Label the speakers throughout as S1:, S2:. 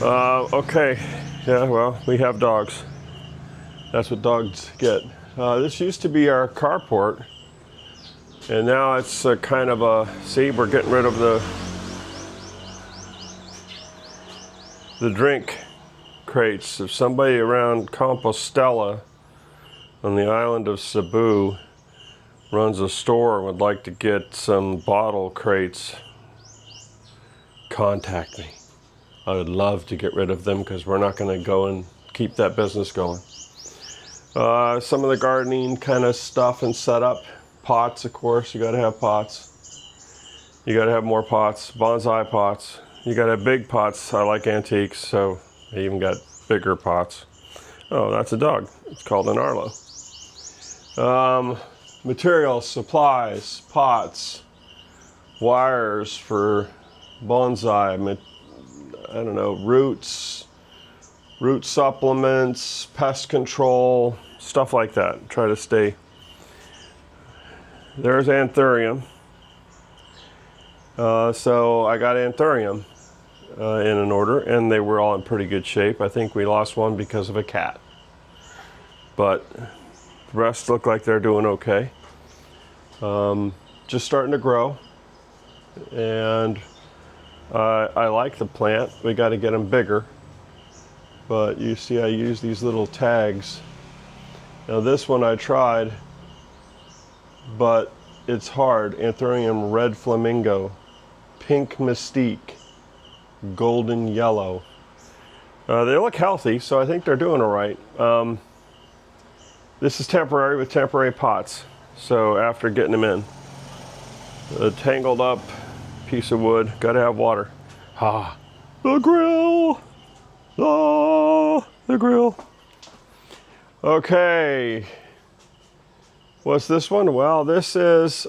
S1: Okay, yeah, well, we have dogs. That's what dogs get. This used to be our carport, and now it's kind of a, see, we're getting rid of the drink crates. If somebody around Compostela on the island of Cebu runs a store and would like to get some bottle crates, contact me. I would love to get rid of them because we're not going to go and keep that business going. Some of the gardening kind of stuff and setup. Pots, of course, you got to have pots. You got to have more pots, bonsai pots. You got to have big pots. I like antiques, so I even got bigger pots. Oh, that's a dog. It's called an Arlo. Materials, supplies, pots, wires for bonsai, I don't know, roots, root supplements, pest control, stuff like that. Try to stay. There's anthurium. So I got anthurium in an order, and they were all in pretty good shape. I think we lost one because of a cat. But the rest look like they're doing okay. Just starting to grow. And I like the plant. We got to get them bigger. But you see I use these little tags. Now this one I tried, but it's hard. Anthurium red flamingo, pink mystique, golden yellow. They look healthy, so I think they're doing all right. This is temporary with temporary pots. So after getting them in, a tangled up piece of wood, got to have water. Ah, the grill. Oh, the grill. Okay. What's this one? Well, this is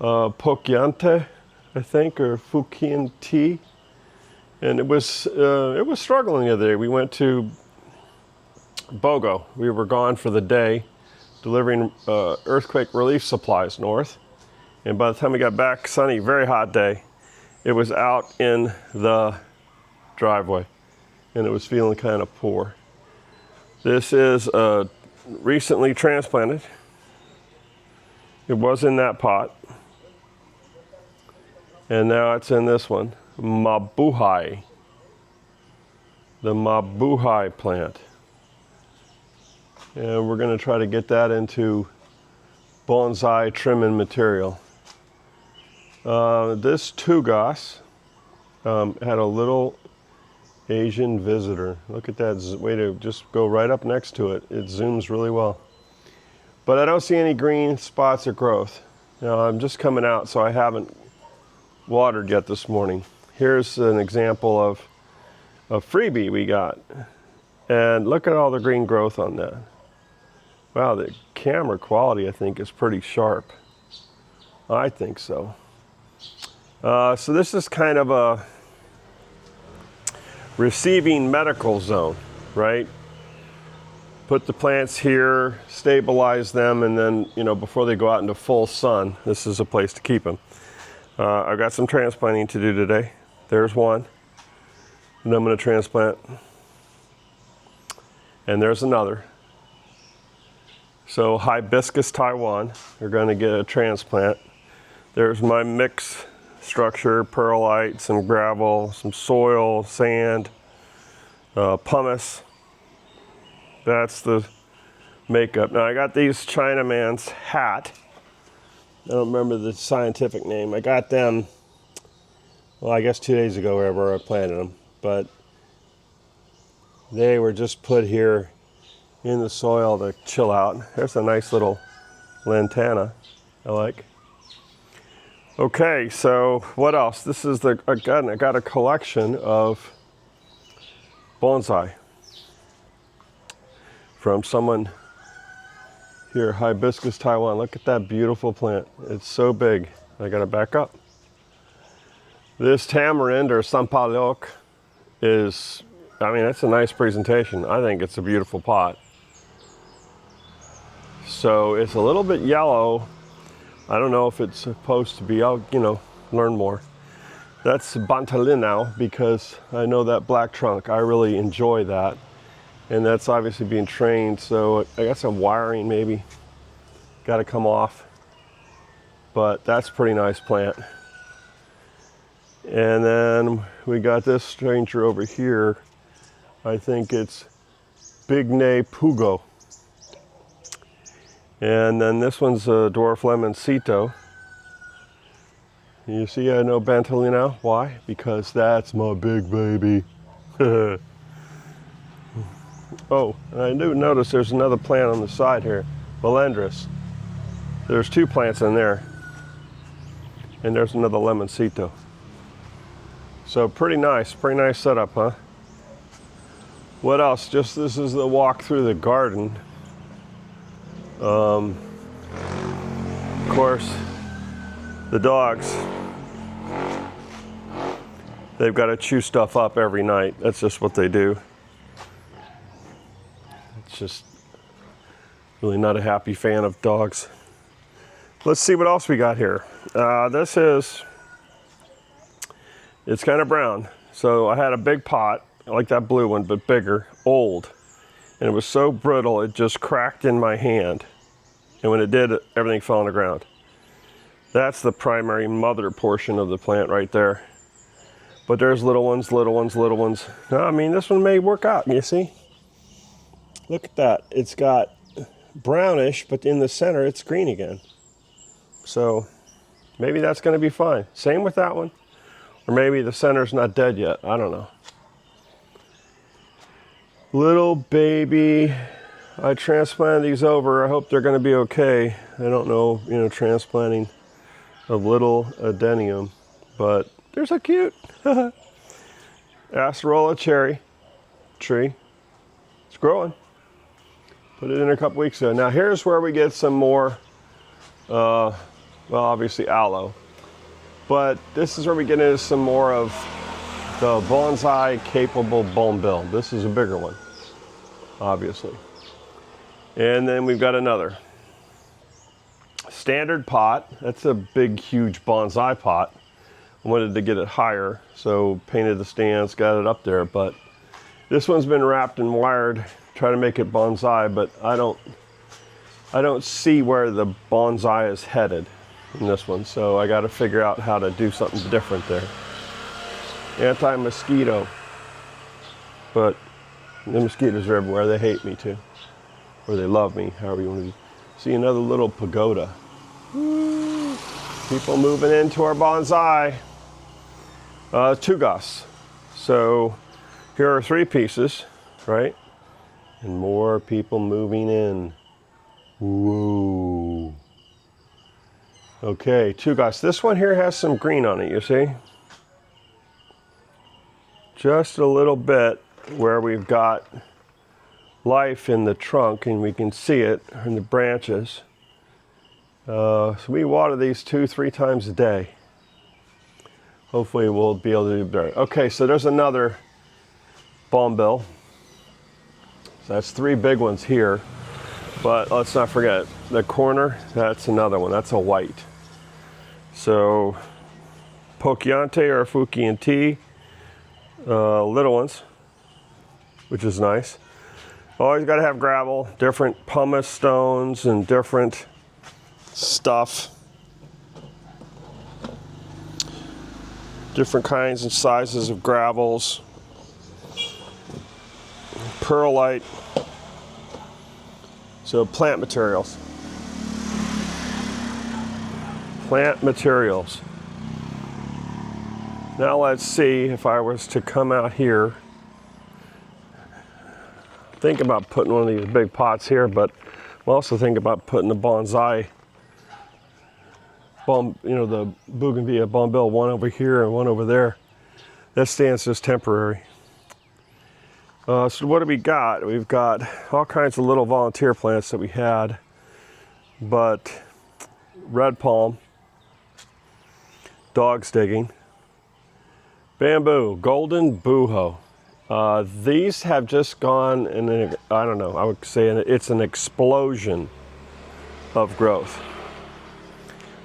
S1: Poquiante, I think, or Fukian tea. And it was struggling the other day. We went to Bogo. We were gone for the day, delivering earthquake relief supplies north. And by the time we got back, sunny, very hot day, it was out in the driveway, and it was feeling kind of poor. This is recently transplanted. It was in that pot, and now it's in this one, Mabuhay. The Mabuhay plant. And we're going to try to get that into bonsai trimming material. This Tugas had a little Asian visitor. Look at that way to just go right up next to it. It zooms really well. But I don't see any green spots of growth. Now I'm just coming out, so I haven't watered yet this morning. Here's an example of a freebie we got. And look at all the green growth on that. Wow, the camera quality I think is pretty sharp. I think so. So this is kind of a receiving medical zone, right? Put the plants here, stabilize them, and then, you know, before they go out into full sun, this is a place to keep them. I've got some transplanting to do today. There's one, and I'm going to transplant. And there's another. So hibiscus Taiwan, they're going to get a transplant. There's my mix structure, perlite, some gravel, some soil, sand, pumice. That's the makeup. Now I got these Chinaman's hat. I don't remember the scientific name. I got them, well, I guess 2 days ago, wherever I planted them. But they were just put here in the soil to chill out. There's a nice little lantana I like. Okay, so what else? This is I got a collection of bonsai from someone here, hibiscus Taiwan. Look at that beautiful plant. It's so big. I gotta back up. This tamarind or sampalok is, I mean, it's a nice presentation. I think it's a beautiful pot. So it's a little bit yellow. I don't know if it's supposed to be. I'll, learn more. That's Bantalinau, because I know that black trunk. I really enjoy that. And that's obviously being trained, so I got some wiring maybe. Got to come off. But that's a pretty nice plant. And then we got this stranger over here. I think it's Bigne Pugo. And then this one's a dwarf lemoncito. You see, I know Bantalinau. Why? Because that's my big baby. Oh, and I do notice there's another plant on the side here, Melendris. There's two plants in there. And there's another lemoncito. So pretty nice setup, huh? What else? Just this is the walk through the garden. Of course, the dogs, they've got to chew stuff up every night. That's just what they do. It's just really not a happy fan of dogs. Let's see what else we got here. It's kind of brown. So I had a big pot, like that blue one, but bigger, old. And it was so brittle, it just cracked in my hand. And when it did, everything fell on the ground. That's the primary mother portion of the plant right there. But there's little ones, little ones, little ones. No, I mean, this one may work out, you see? Look at that. It's got brownish, but in the center, it's green again. So maybe that's going to be fine. Same with that one. Or maybe the center's not dead yet. I don't know. Little baby. I transplanted these over. I hope they're going to be okay. I don't know, transplanting a little adenium, but they're so cute. Acerola cherry tree. It's growing. Put it in a couple weeks ago. Now here's where we get some more, well, obviously aloe. But this is where we get into some more of the bonsai capable bulbil. This is a bigger one, obviously. And then we've got another standard pot. That's a big, huge bonsai pot. I wanted to get it higher, so painted the stands, got it up there. But this one's been wrapped and wired, try to make it bonsai, but I don't see where the bonsai is headed in this one, so I got to figure out how to do something different there. Anti-mosquito, but the mosquitoes are everywhere. They hate me too, or they love me, however you want to. See another little pagoda. Woo. People moving into our bonsai. Tugas. So here are 3 pieces, right? And more people moving in. Whoa. Okay, Tugas. This one here has some green on it, you see? Just a little bit where we've got life in the trunk, and we can see it in the branches. So we water these 2-3 times a day. Hopefully we'll be able to do better. Okay, so there's another bulbil. So that's 3 big ones here. But let's not forget, the corner, that's another one. That's a white. So Pochiante or Fukianti, little ones, which is nice. Always got to have gravel, different pumice stones and different stuff. Different kinds and sizes of gravels. Perlite. So plant materials. Plant materials. Now let's see if I was to come out here. Think about putting one of these big pots here, but I'm also thinking about putting the bonsai, the bougainvillea bulbil, one over here and one over there. That stands just temporary. So what do we got? We've got all kinds of little volunteer plants that we had, but red palm, dogs digging, bamboo, golden booho. These have just gone in, I don't know, I would say it's an explosion of growth.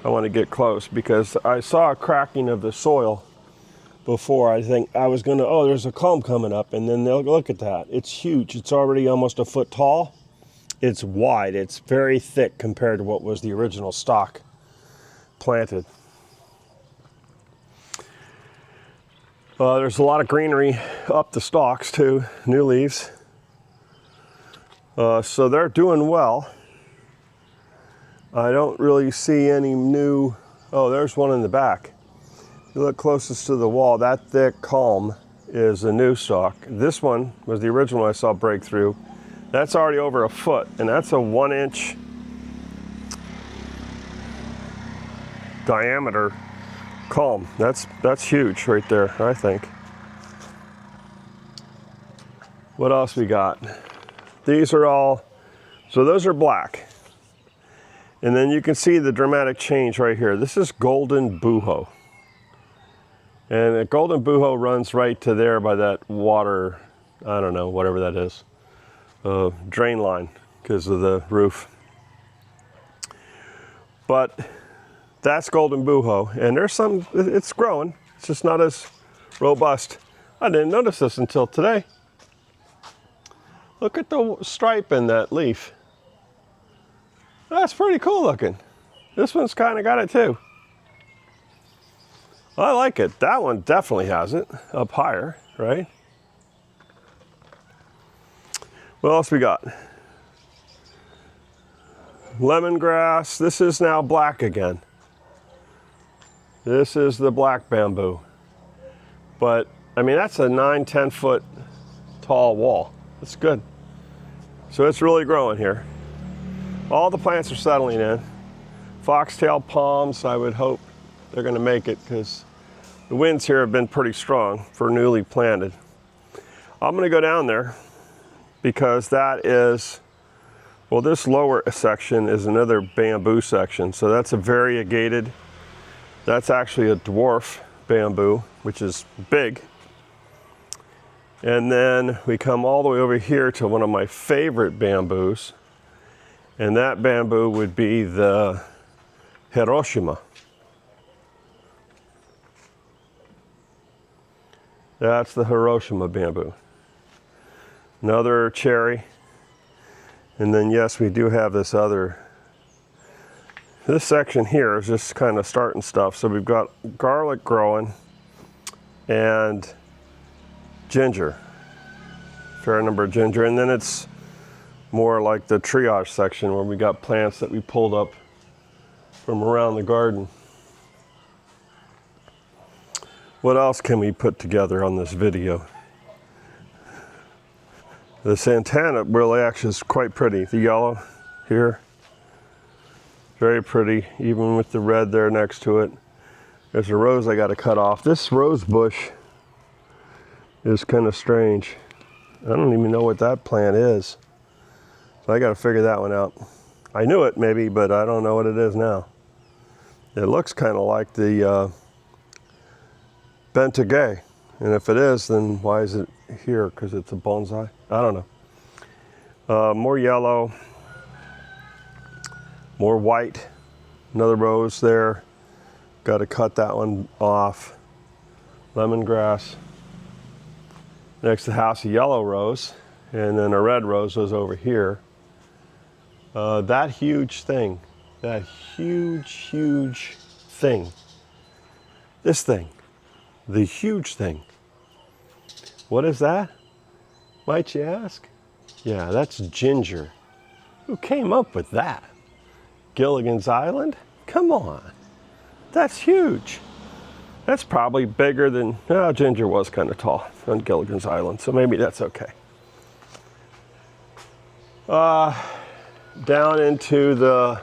S1: I want to get close because I saw a cracking of the soil before. I think I was gonna, oh, there's a culm coming up, and then they'll look at that. It's huge. It's already almost a foot tall. It's wide. It's very thick compared to what was the original stock planted. There's a lot of greenery up the stalks too, new leaves. So they're doing well. I don't really see any new, oh, there's one in the back. You look closest to the wall, that thick culm is a new stalk. This one was the original I saw break through. That's already over a foot, and that's a 1-inch diameter culm. That's huge right there, I think. What else we got? These are all, so those are black. And then you can see the dramatic change right here. This is golden buho. And the golden buho runs right to there by that water, I don't know, whatever that is, drain line because of the roof. But that's golden buho, and there's some, it's growing. It's just not as robust. I didn't notice this until today. Look at the stripe in that leaf. That's pretty cool looking. This one's kind of got it too. I like it. That one definitely has it up higher, right? What else we got? Lemongrass. This is now black again. This is the black bamboo. But, I mean, that's a 9-10 foot tall wall. That's good. So it's really growing here. All the plants are settling in. Foxtail palms, I would hope they're going to make it because the winds here have been pretty strong for newly planted. I'm going to go down there because that is, well, this lower section is another bamboo section. So that's a variegated, that's actually a dwarf bamboo, which is big. And then we come all the way over here to one of my favorite bamboos. And that bamboo would be the Hiroshima. That's the Hiroshima bamboo. Another cherry. And then yes, we do have this other. This section here is just kind of starting stuff. So we've got garlic growing and ginger. Fair number of ginger. And then it's more like the triage section where we got plants that we pulled up from around the garden. What else can we put together on this video? The Santana really actually is quite pretty. The yellow here, very pretty, even with the red there next to it. There's a rose I got to cut off. This rose bush is kind of strange. I don't even know what that plant is. So I got to figure that one out. I knew it maybe, but I don't know what it is now. It looks kind of like the Bentagay. And if it is, then why is it here? Because it's a bonsai? I don't know. More yellow, more white. Another rose there. Got to cut that one off. Lemongrass. Next to the house, a yellow rose. And then a red rose was over here. That huge thing. That huge thing. This thing. The huge thing. What is that? Might you ask? Yeah, that's ginger. Who came up with that? Gilligan's Island? Come on. That's huge. That's probably bigger than, oh, ginger was kind of tall on Gilligan's Island, so maybe that's okay. Down into the,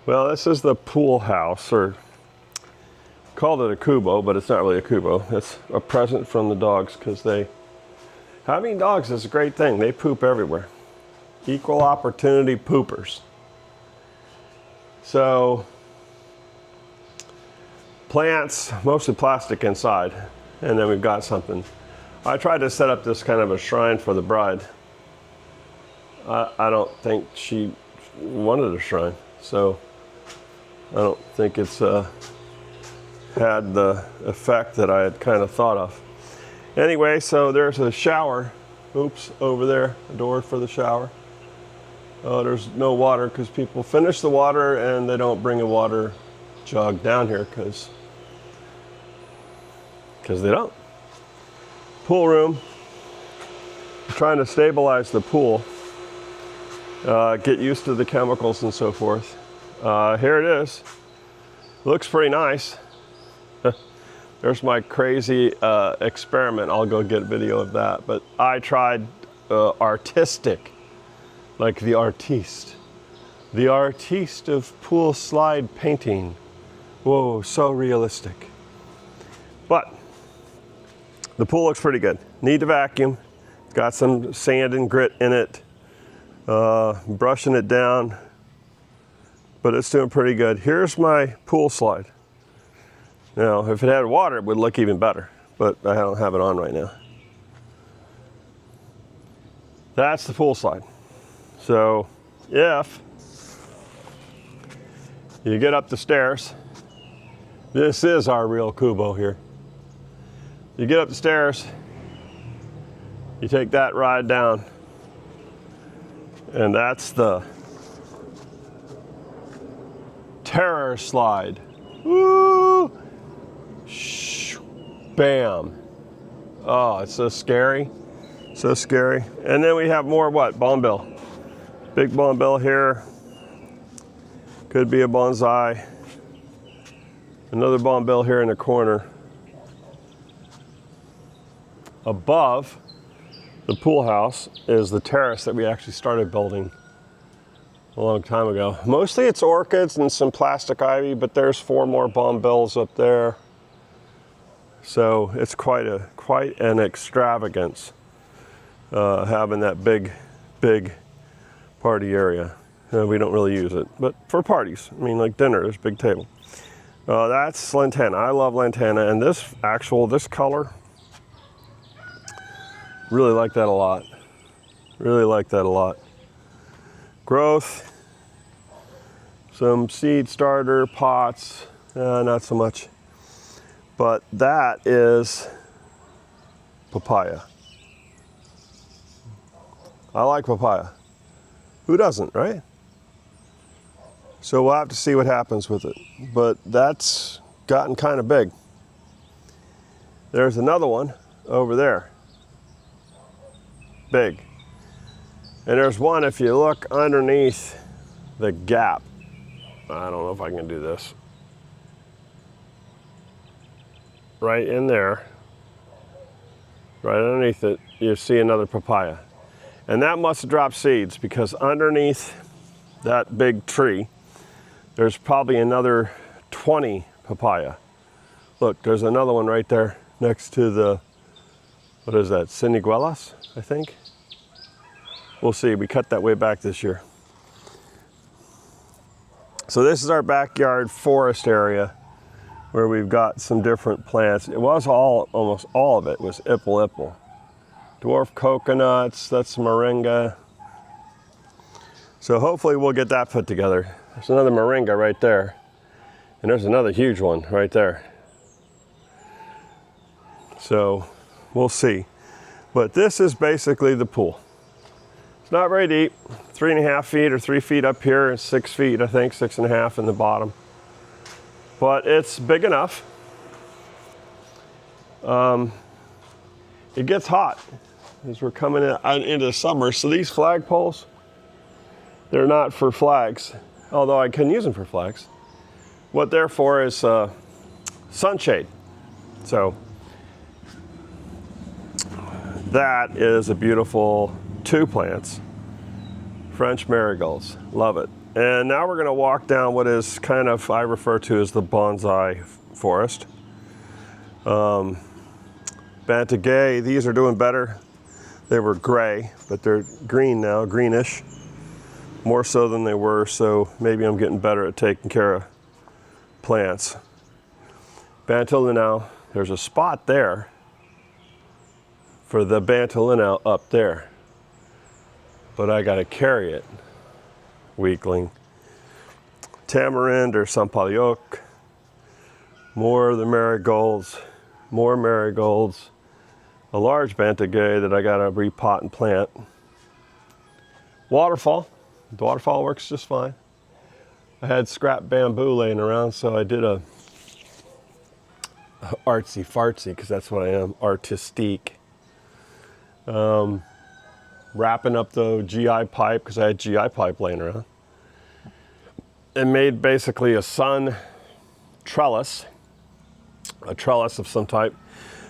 S1: well, this is the pool house, or called it a kubo, but it's not really a kubo. It's a present from the dogs because having dogs is a great thing. They poop everywhere. Equal opportunity poopers. So, plants, mostly plastic inside, and then we've got something. I tried to set up this kind of a shrine for the bride. I don't think she wanted a shrine, so I don't think it's had the effect that I had kind of thought of. Anyway, so there's a shower. Oops, over there, a door for the shower. Oh, there's no water because people finish the water and they don't bring a water jug down here because they don't. Pool room. I'm trying to stabilize the pool. Get used to the chemicals and so forth. Here it is. Looks pretty nice. There's my crazy experiment. I'll go get a video of that. But I tried artistic, like the artiste. The artiste of pool slide painting. Whoa, so realistic. But the pool looks pretty good. Need to vacuum. It's got some sand and grit in it. Brushing it down, but it's doing pretty good. Here's my pool slide. Now, if it had water, it would look even better, but I don't have it on right now. That's the pool slide. So if you get up the stairs, this is our real Kubo here. You get up the stairs, you take that ride down, and that's the terror slide. Woo! Shh. Bam. Oh, it's so scary. So scary. And then we have more what? Bonebill. Big bonebill here. Could be a bonsai. Another bonebill here in the corner. Above the pool house is the terrace that we actually started building a long time ago. Mostly it's orchids and some plastic ivy, but there's 4 more bonebills up there. So it's quite an extravagance having that big party area. We don't really use it, but for parties, I mean, like dinner, there's a big table. That's lantana. I love lantana, and this color, really like that a lot. Really like that a lot. Growth, some seed starter pots, not so much. But that is papaya. I like papaya. Who doesn't, right? So we'll have to see what happens with it. But that's gotten kind of big. There's another one over there. Big. And there's one, if you look underneath the gap. I don't know if I can do this. Right in there, right underneath it, you see another papaya. And that must have dropped seeds because underneath that big tree, there's probably another 20 papaya. Look, there's another one right there next to the, what is that, siniguelas, I think? We'll see, we cut that way back this year. So this is our backyard forest area where we've got some different plants. It was almost all of it was ipple. Dwarf coconuts, that's moringa. So hopefully we'll get that put together. There's another moringa right there. And there's another huge one right there. So we'll see. But this is basically the pool. It's not very deep, 3.5 feet or 3 feet up here, and 6 feet, I think, 6.5 in the bottom. But it's big enough. It gets hot as we're coming into summer. So these flagpoles, they're not for flags, although I can use them for flags. What they're for is sunshade. So that is a beautiful 2 plants, French marigolds, love it. And now we're going to walk down what is kind of, I refer to as the bonsai forest. Bantagay, these are doing better. They were gray, but they're green now, greenish, more so than they were, so maybe I'm getting better at taking care of plants. Bantalinau, there's a spot there for the Bantalinau up there, but I got to carry it. Weakling. Tamarind or sampalok. More of the marigolds, more marigolds. A large bantagay that I gotta repot and plant. Waterfall. The waterfall works just fine. I had scrap bamboo laying around, so I did a artsy fartsy, because that's what I am, artistique. Wrapping up the GI pipe, because I had GI pipe laying around. And made basically a sun trellis, a trellis of some type,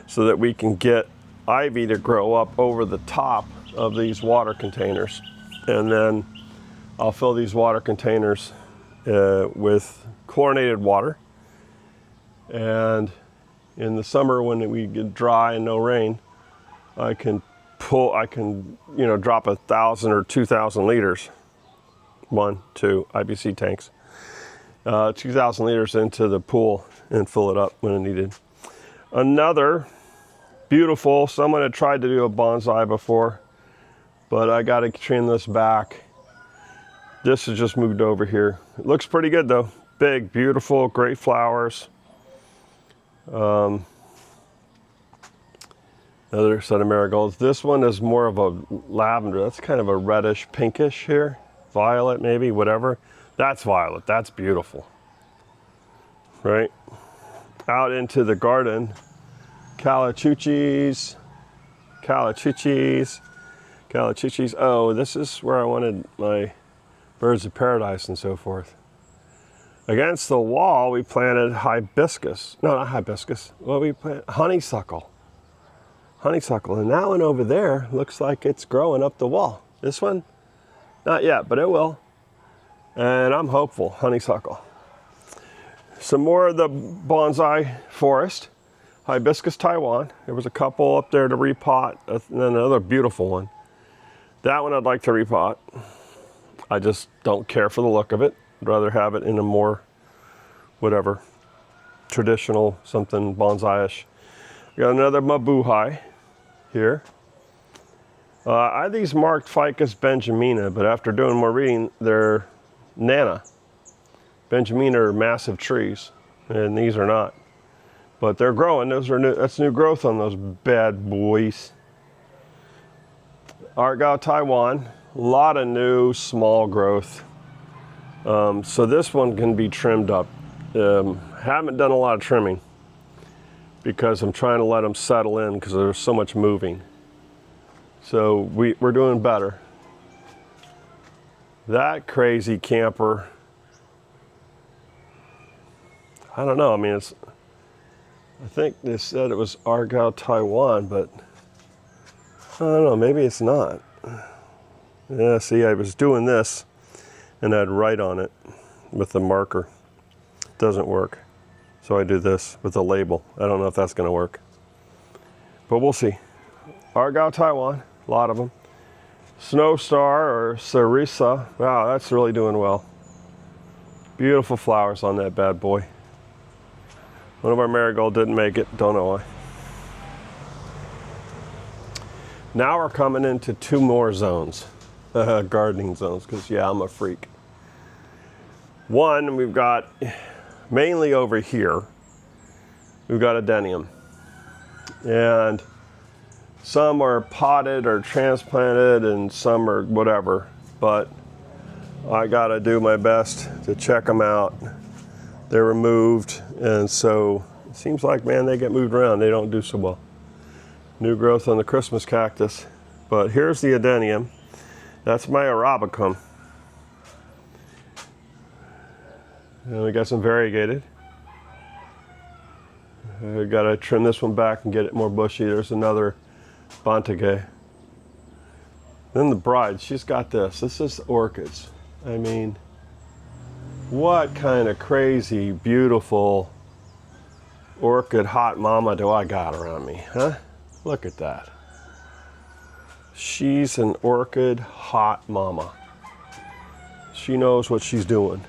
S1: so that we can get ivy to grow up over the top of these water containers. And then I'll fill these water containers with chlorinated water. And in the summer, when we get dry and no rain, I can drop 1,000 or 2,000 liters, 2 IBC tanks, 2,000 liters into the pool and fill it up when needed. Another beautiful, someone had tried to do a bonsai before, but I got to trim this back. This has just moved over here. It looks pretty good though. Big, beautiful, great flowers. Another set of marigolds. This one is more of a lavender. That's kind of a reddish pinkish here. Violet maybe, whatever. That's violet. That's beautiful. Right? Out into the garden. Calachuchis. Oh, this is where I wanted my birds of paradise and so forth. Against the wall, we planted hibiscus. No, not hibiscus. Well, we planted honeysuckle. Honeysuckle. And that one over there looks like it's growing up the wall. This one, not yet, but it will. And I'm hopeful. Honeysuckle. Some more of the bonsai forest. Hibiscus Taiwan. There was a couple up there to repot, and then another beautiful one. That one I'd like to repot. I just don't care for the look of it. I'd rather have it in a more, whatever, traditional, something bonsai-ish. Got another mabuhay here. I had these marked Ficus benjamina, but after doing more reading, they're Nana. Benjamina are massive trees, and these are not. But they're growing. Those are new. That's new growth on those bad boys. Argyle Taiwan. A lot of new small growth. So this one can be trimmed up. Haven't done a lot of trimming because I'm trying to let them settle in because there's so much moving. So we're doing better. That crazy camper, I don't know. I mean, I think they said it was Argyle Taiwan, but I don't know. Maybe it's not. Yeah, see, I was doing this and I'd write on it with the marker. It doesn't work. So I do this with a label. I don't know if that's going to work. But we'll see. Argyle Taiwan, a lot of them. Snowstar or Sarisa. Wow, that's really doing well. Beautiful flowers on that bad boy. One of our marigold didn't make it. Don't know why. Now we're coming into 2 more zones. Gardening zones, because yeah, I'm a freak. One, we've got mainly over here, we've got adenium. And some are potted or transplanted and some are whatever, but I gotta do my best to check them out. They're removed, and so it seems like, man, they get moved around. They don't do so well. New growth on the Christmas cactus. But here's the adenium. That's my arabicum. And we got some variegated. I gotta trim this one back and get it more bushy. There's another Bontegay. Then the bride, she's got this. This is orchids. I mean, what kind of crazy, beautiful orchid hot mama do I got around me, huh? Look at that. She's an orchid hot mama. She knows what she's doing.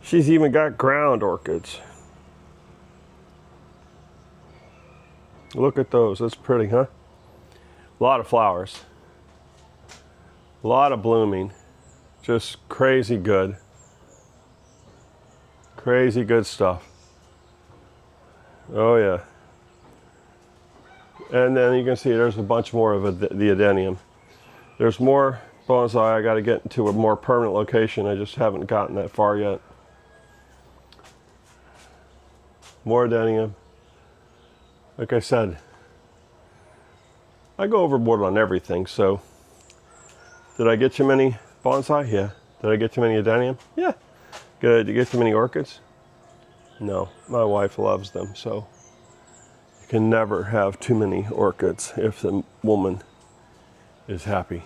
S1: She's even got ground orchids. Look at those. That's pretty, huh? A lot of flowers. A lot of blooming. Just crazy good. Crazy good stuff. Oh yeah. And then you can see there's a bunch more of the adenium. There's more bonsai. I got to get to a more permanent location. I just haven't gotten that far yet. More adenium. Like I said, I go overboard on everything. So, did I get too many bonsai? Yeah. Did I get too mid adenium? Yeah. Did I get too many orchids? No. My wife loves them, so you can never have too many orchids if the woman is happy.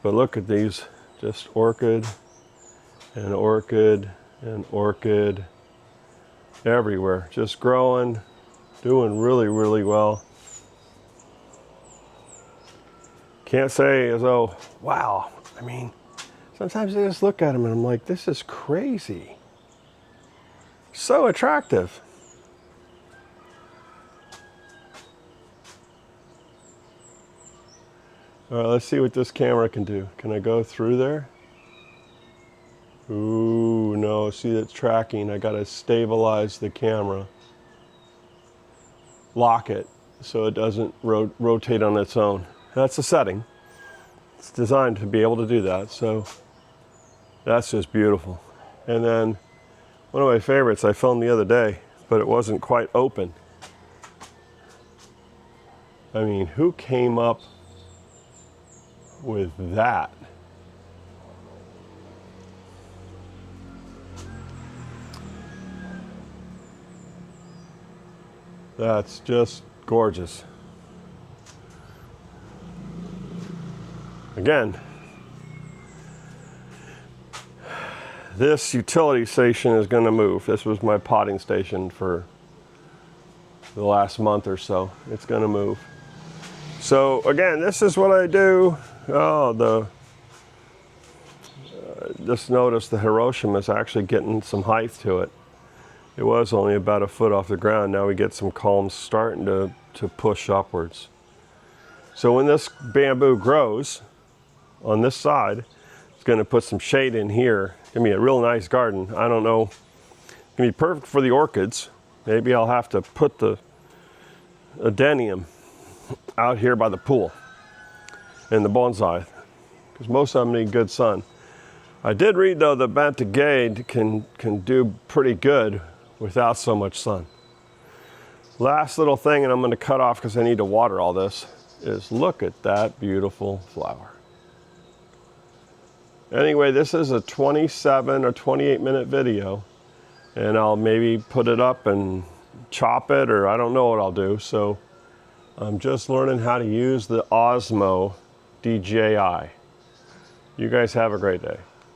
S1: But look at these, just orchid and orchid and orchid everywhere, just growing, doing really, really well. Can't say as though, wow. I mean, sometimes I just look at them and I'm like, this is crazy. So attractive. All right, let's see what this camera can do. Can I go through there? Ooh, no, see it's tracking. I gotta stabilize the camera. Lock it so it doesn't rotate on its own. That's a setting. It's designed to be able to do that, so that's just beautiful. And then one of my favorites I filmed the other day, but it wasn't quite open. I mean, who came up with that? That's just gorgeous. Again, this utility station is going to move. This was my potting station for the last month or so. It's going to move. So again, this is what I do. Oh, just notice the Hiroshima is actually getting some height to it. It was only about a foot off the ground. Now we get some columns starting to push upwards. So when this bamboo grows on this side, it's going to put some shade in here. Give me a real nice garden. I don't know. It's going to be perfect for the orchids. Maybe I'll have to put the adenium out here by the pool and the bonsai, because most of them need good sun. I did read though that intgrated can do pretty good without so much sun. Last little thing, and I'm going to cut off because I need to water all this, is look at that beautiful flower. Anyway, this is a 27 or 28 minute video, and I'll maybe put it up and chop it, or I don't know what I'll do. So I'm just learning how to use the Osmo DJI. You guys have a great day.